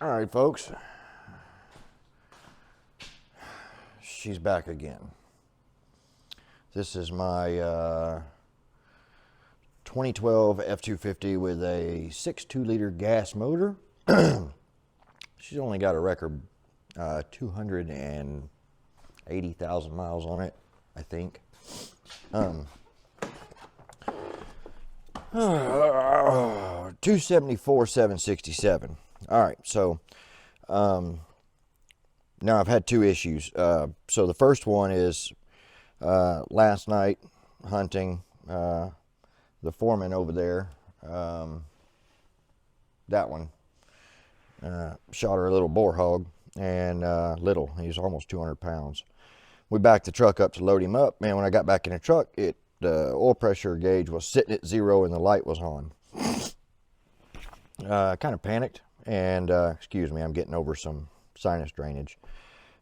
All right, folks. She's back again. This is my 2012 F-250 with a 6.2-liter gas motor. She's only got a record 280,000 miles on it, I think. 274,767. All right, so now I've had two issues. So the first one is last night hunting, the foreman over there, that one, shot her a little boar hog, and he's almost 200 pounds. We backed the truck up to load him up. Man, when I got back in the truck, the oil pressure gauge was sitting at 0 and the light was on. Kind of panicked, and excuse me, I'm getting over some sinus drainage.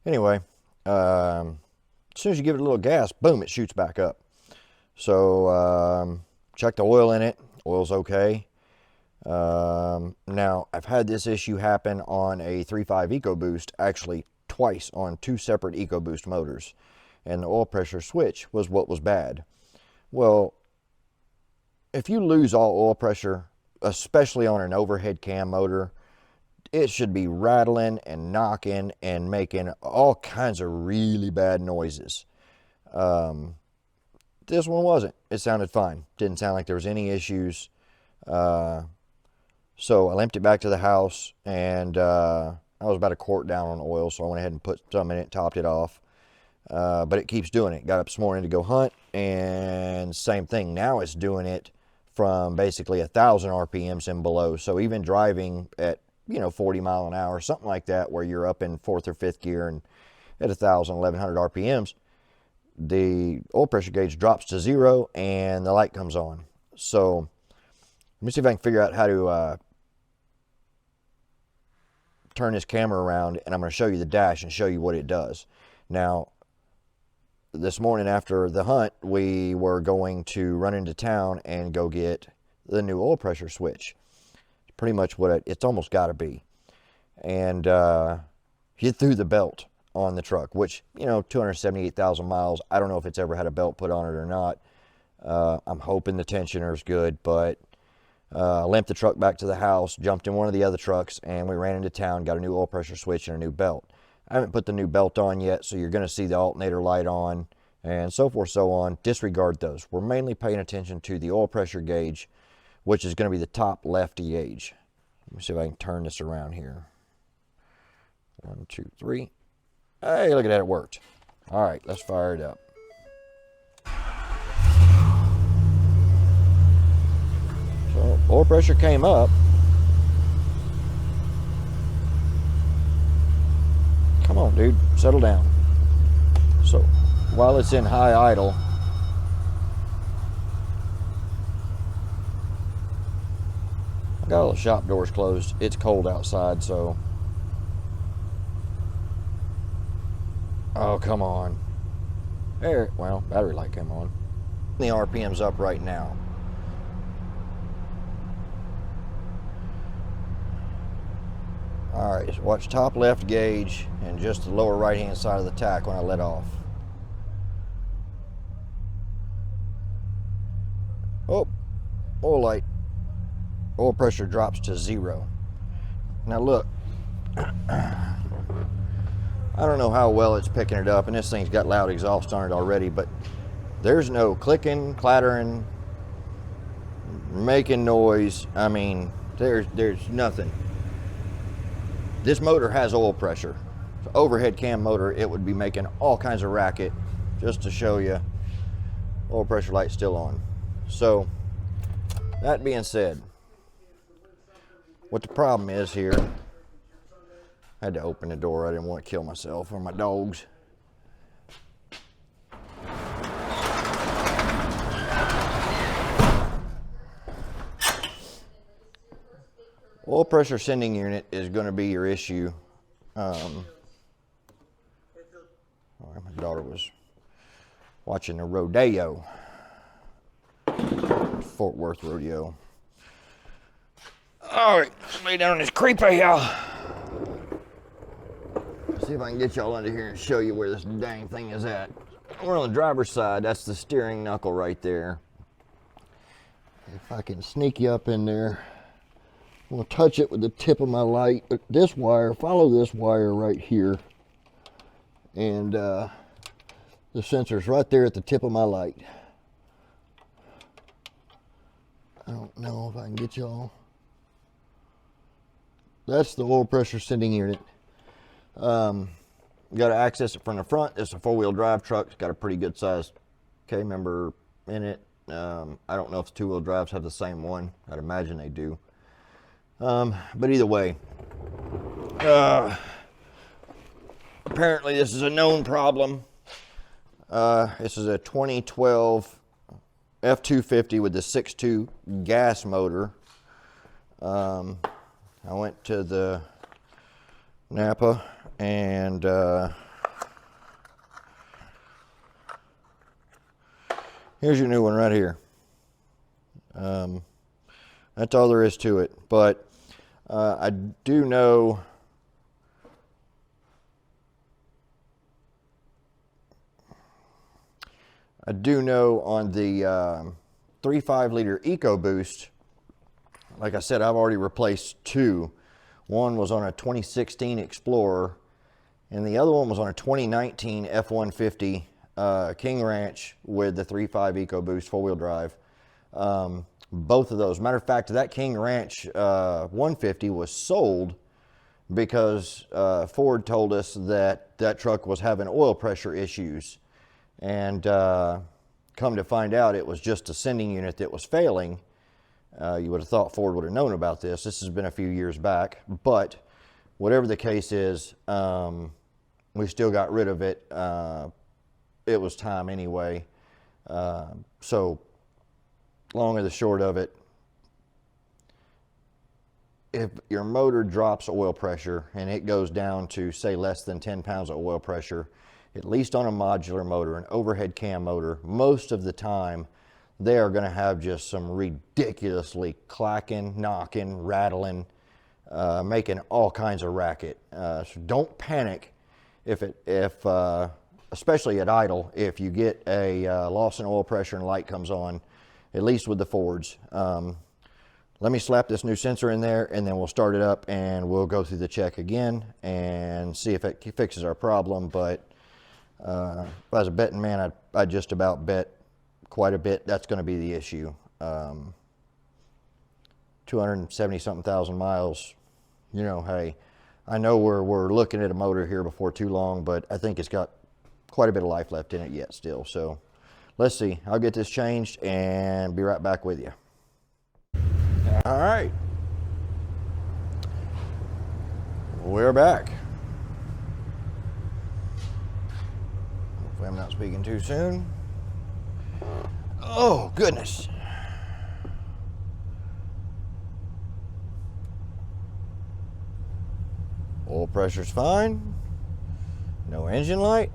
Anyway, as soon as you give it a little gas, boom, it shoots back up. So check the oil in it. Oil's okay. Now, I've had this issue happen on a 3.5 EcoBoost, actually twice on two separate EcoBoost motors, and the oil pressure switch was what was bad. Well, if you lose all oil pressure, especially on an overhead cam motor, it should be rattling and knocking and making all kinds of really bad noises. This one wasn't. It sounded fine. Didn't sound like there was any issues. So I limped it back to the house, and I was about a quart down on oil, so I went ahead and put some in it, topped it off. But it keeps doing it. Got up this morning to go hunt, and same thing. Now it's doing it from basically 1,000 RPMs and below. So even driving at 40 mile an hour, something like that, where you're up in fourth or fifth gear and at 1,000, 1,100 RPMs, the oil pressure gauge drops to 0 and the light comes on. So let me see if I can figure out how to turn this camera around, and I'm going to show you the dash and show you what it does. Now, this morning after the hunt, we were going to run into town and go get the new oil pressure switch. Pretty much what it's almost got to be. And he threw the belt on the truck, which, 278,000 miles. I don't know if it's ever had a belt put on it or not. I'm hoping the tensioner's good, but limped the truck back to the house, jumped in one of the other trucks, and we ran into town, got a new oil pressure switch and a new belt. I haven't put the new belt on yet, so you're going to see the alternator light on and so forth, so on. Disregard those. We're mainly paying attention to the oil pressure gauge, which is going to be the top lefty gauge. Let me see if I can turn this around here. 1, 2, 3. Hey, look at that, it worked. All right, let's fire it up. So oil pressure came up. Come on, dude, settle down. So while it's in high idle, I got all the shop doors closed. It's cold outside, so. Oh, come on. There, well, battery light came on. The RPM's up right now. All right, so watch top left gauge and just the lower right hand side of the tack when I let off. Oh, oil light. Oil pressure drops to 0. Now look, I don't know how well it's picking it up, and this thing's got loud exhaust on it already, but there's no clicking, clattering, making noise. I mean, there's nothing. This motor has oil pressure. So overhead cam motor, it would be making all kinds of racket. Just to show you, oil pressure light's still on. So that being said, what the problem is here, I had to open the door. I didn't want to kill myself or my dogs. Oil pressure sending unit is going to be your issue. My daughter was watching a rodeo, Fort Worth rodeo. All right, let's lay down on this creeper here. See if I can get y'all under here and show you where this dang thing is at. We're on the driver's side. That's the steering knuckle right there. If I can sneak you up in there, I'm gonna touch it with the tip of my light. This wire, follow this wire right here. And the sensor's right there at the tip of my light. I don't know if I can get y'all. That's the oil pressure sending unit. You got to access it from the front. It's a four-wheel drive truck. It's got a pretty good size K member in it. I don't know if the two-wheel drives have the same one. I'd imagine they do. But either way, apparently this is a known problem. This is a 2012 F-250 with the 6.2 gas motor. I went to the Napa and here's your new one right here. That's all there is to it. But I do know on the 3.5 liter EcoBoost, like I said, I've already replaced two. One was on a 2016 Explorer, and the other one was on a 2019 F-150 King Ranch with the 3.5 EcoBoost four-wheel drive. Both of those. Matter of fact, that King Ranch 150 was sold because Ford told us that that truck was having oil pressure issues. And come to find out, it was just a sending unit that was failing. You would have thought Ford would have known about this. This has been a few years back, but whatever the case is, we still got rid of it. It was time anyway. So long or the short of it, if your motor drops oil pressure and it goes down to, say, less than 10 pounds of oil pressure, at least on a modular motor, an overhead cam motor, most of the time they are going to have just some ridiculously clacking, knocking, rattling, making all kinds of racket. So don't panic if especially at idle, if you get a loss in oil pressure and light comes on, at least with the Fords. Let me slap this new sensor in there and then we'll start it up and we'll go through the check again and see if it fixes our problem. But if I was a betting man, I'd just about bet quite a bit that's going to be the issue. 270 something thousand miles, you know, hey, I know we're looking at a motor here before too long, but I think it's got quite a bit of life left in it yet still. So let's see. I'll get this changed and be right back with you. All right, we're back. Hopefully I'm not speaking too soon. Oh, goodness. Oil pressure's fine. No engine light.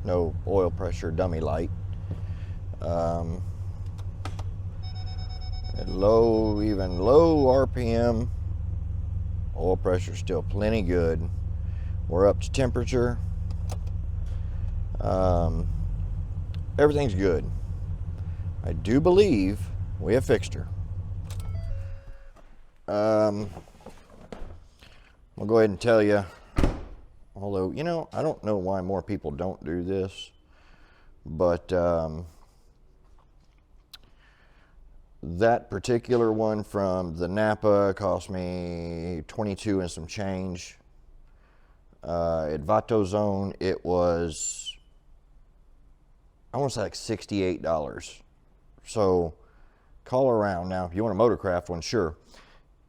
No oil pressure dummy light. At even low RPM, oil pressure still plenty good. We're up to temperature. Everything's good. I do believe we have fixed her. I'll go ahead and tell you, although, you know, I don't know why more people don't do this, but that particular one from the Napa cost me $22 and some change. At VatoZone, it was, I want to say like $68. So call around. Now, if you want a Motorcraft one, sure.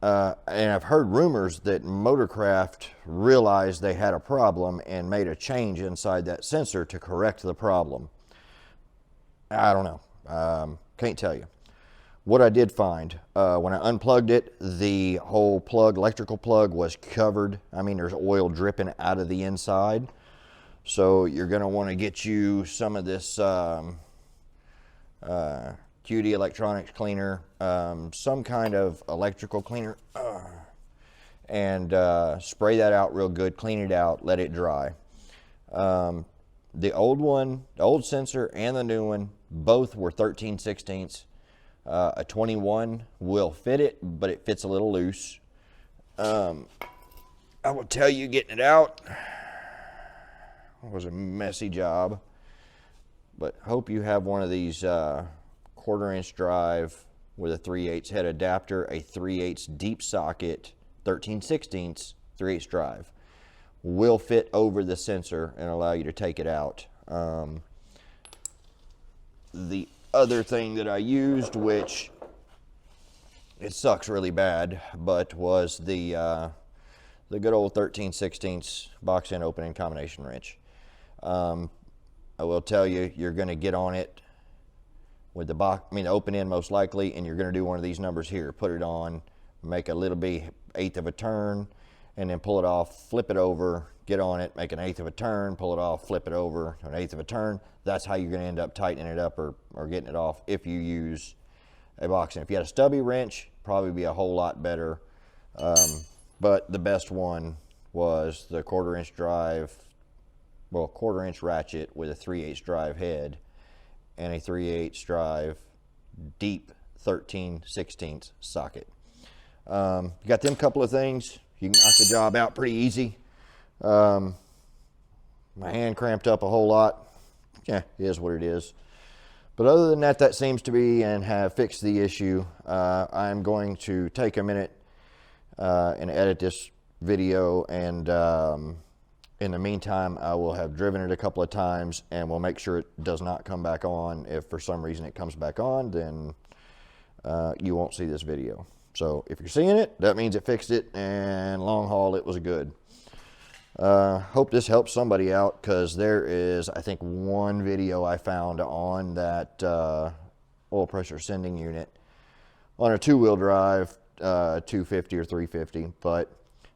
And I've heard rumors that Motorcraft realized they had a problem and made a change inside that sensor to correct the problem. I don't know. Can't tell you. What I did find, when I unplugged it, the whole plug, electrical plug, was covered. I mean, there's oil dripping out of the inside. So you're going to want to get you some of this QD electronics cleaner, some kind of electrical cleaner, and spray that out real good, clean it out, let it dry. The old one, the old sensor and the new one, both were 13/16. A 21 will fit it, but it fits a little loose. I will tell you, getting it out was a messy job, but hope you have one of these 1/4-inch drive with a 3/8 head adapter, a 3/8 deep socket, 13/16 3/8 drive. Will fit over the sensor and allow you to take it out. The other thing that I used, which it sucks really bad, but was the good old 13/16 box end opening combination wrench. I will tell you, you're going to get on it with the open end most likely, and you're going to do one of these numbers here. Put it on, make a little bit 1/8 of a turn, and then pull it off, flip it over, get on it, make an 1/8 of a turn, pull it off, flip it over, an 1/8 of a turn. That's how you're going to end up tightening it up or getting it off if you use a box end. If you had a stubby wrench, probably be a whole lot better. But the best one was the 1/4-inch drive, well, 1/4-inch ratchet with a 3/8 drive head and a 3/8 drive deep 13/16 socket. You got them couple of things, you can knock the job out pretty easy. My hand cramped up a whole lot. Yeah, it is what it is. But other than that, that seems to be and have fixed the issue. I'm going to take a minute and edit this video, and in the meantime, I will have driven it a couple of times, and we'll make sure it does not come back on. If for some reason it comes back on, then you won't see this video. So if you're seeing it, that means it fixed it, and long haul, it was good. Hope this helps somebody out, because there is, I think, one video I found on that oil pressure sending unit on a 2-wheel drive, 250 or 350, but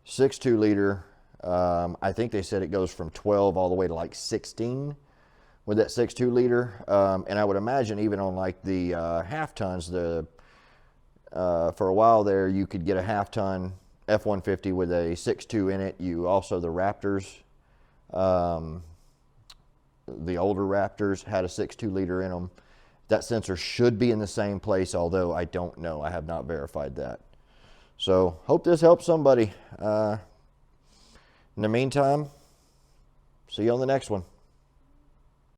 6.2 liter. I think they said it goes from 12 all the way to like 16 with that 6.2 liter. And I would imagine even on like the half tons, for a while there, you could get a half-ton F-150 with a 6.2 in it. You also, the Raptors, the older Raptors had a 6.2 liter in them. That sensor should be in the same place, although I don't know. I have not verified that. So, hope this helps somebody. In the meantime, see you on the next one.